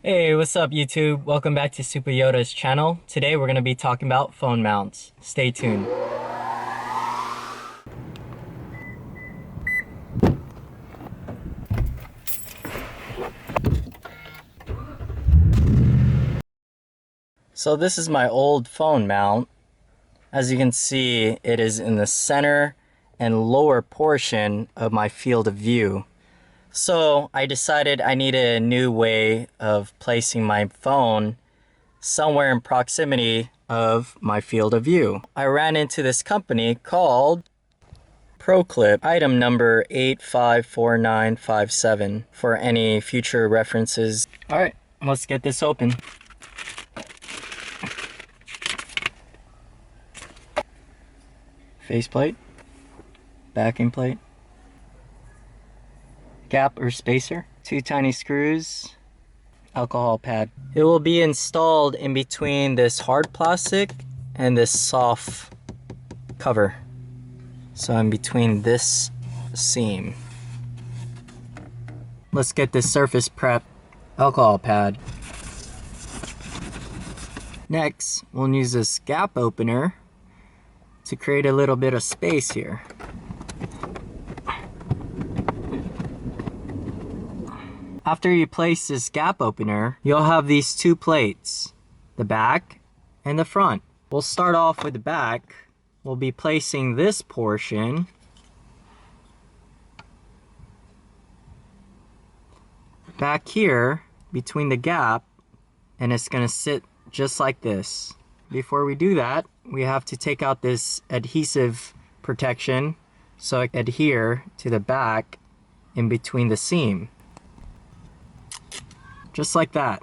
Hey, what's up YouTube? Welcome back to Super Yoda's channel. Today we're going to be talking about phone mounts. Stay tuned. So this is my old phone mount. As you can see, it is in the center and lower portion of my field of view. So I decided I needed a new way of placing my phone somewhere in proximity of my field of view. I ran into this company called ProClip, item number 854957 for any future references. Alright, let's get this open. Faceplate, backing plate, gap or spacer, 2 tiny screws, alcohol pad. It will be installed in between this hard plastic and this soft cover. So in between this seam. Let's get this surface prep. Alcohol pad. Next, we'll use this gap opener to create a little bit of space here. After you place this gap opener, you'll have these 2 plates, the back and the front. We'll start off with the back. We'll be placing this portion back here between the gap, and it's going to sit just like this. Before we do that, we have to take out this adhesive protection so it adhere to the back in between the seam. Just like that.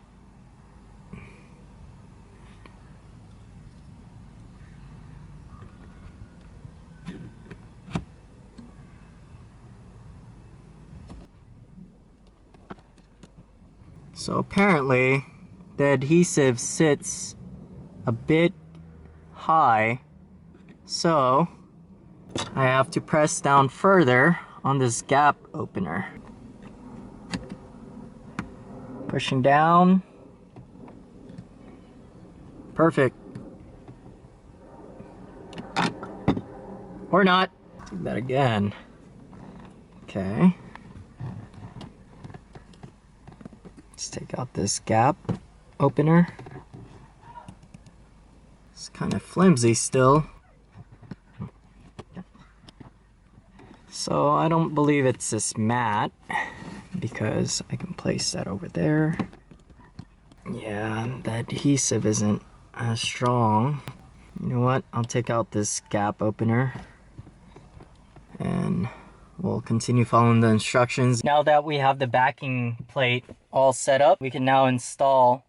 So apparently the adhesive sits a bit high, so I have to press down further on this gap opener. Pushing down. Perfect. Or not. Do that again. Okay. Let's take out this gap opener. It's kind of flimsy still. So I don't believe it's this matte because I can place that over there. Yeah, the adhesive isn't as strong. You know what? I'll take out this gap opener and we'll continue following the instructions. Now that we have the backing plate all set up, we can now install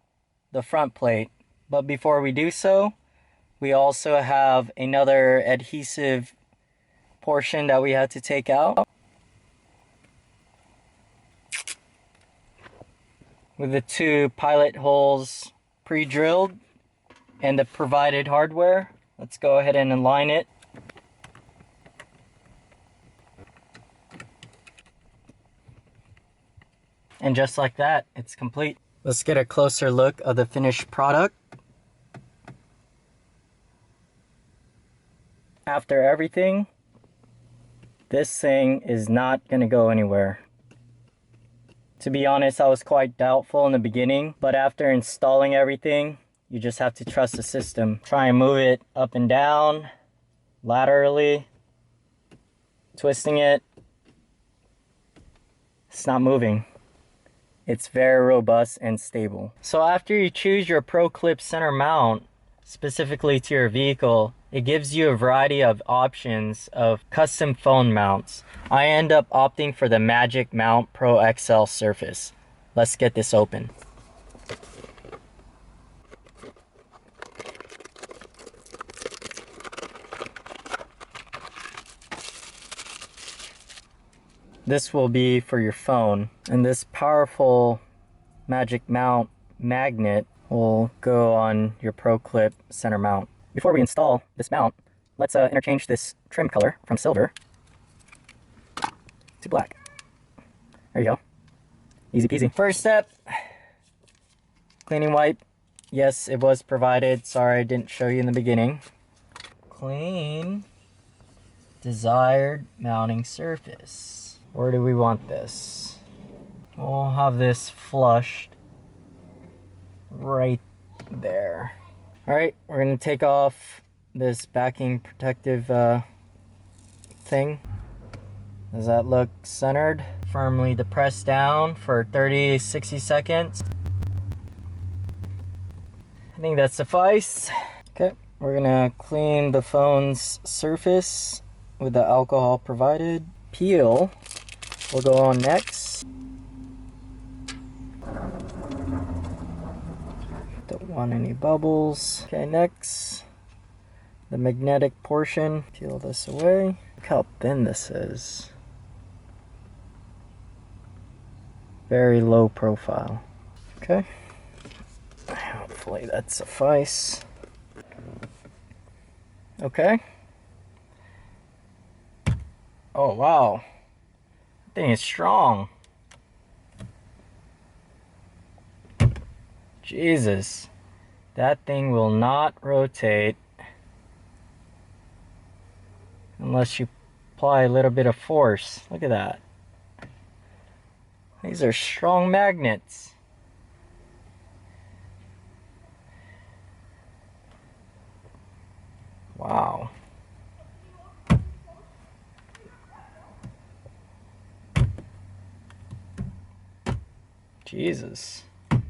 the front plate. But before we do so, we also have another adhesive portion that we had to take out. With the 2 pilot holes pre-drilled and the provided hardware, let's go ahead and align it. And just like that, it's complete. Let's get a closer look of the finished product. After everything, this thing is not going to go anywhere. To be honest, I was quite doubtful in the beginning, but after installing everything, you just have to trust the system. Try and move it up and down, laterally, twisting it. It's not moving. It's very robust and stable. So after you choose your ProClip center mount, specifically to your vehicle, it gives you a variety of options of custom phone mounts. I end up opting for the MagicMount Pro XL surface. Let's get this open. This will be for your phone, and this powerful MagicMount magnet will go on your ProClip center mount. Before we install this mount, let's interchange this trim color from silver to black. There you go. Easy peasy. First step, Cleaning wipe. Yes, it was provided. Sorry I didn't show you in the beginning. Clean desired mounting surface. Where do we want this? We'll have this flushed right there. Alright, we're going to take off this backing protective thing. Does that look centered? Firmly depress down for 30-60 seconds. I think that suffices. Okay, we're gonna clean the phone's surface with the alcohol provided. Peel will go on next. Don't want any bubbles. Okay, next, the magnetic portion. Peel this away. Look how thin this is. Very low profile. Okay. Hopefully that suffices. Okay. Oh wow. That thing is strong. Jesus. That thing will not rotate unless you apply a little bit of force. Look at that. These are strong magnets. Wow. Jesus. Look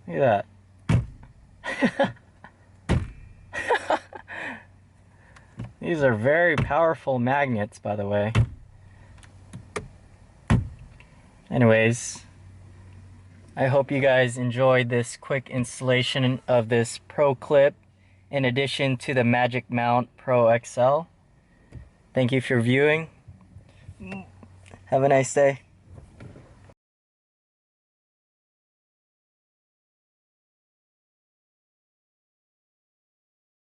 at that. These are very powerful magnets, by the way. Anyways, I hope you guys enjoyed this quick installation of this ProClip in addition to the MagicMount Pro XL. Thank you for viewing. Have a nice day.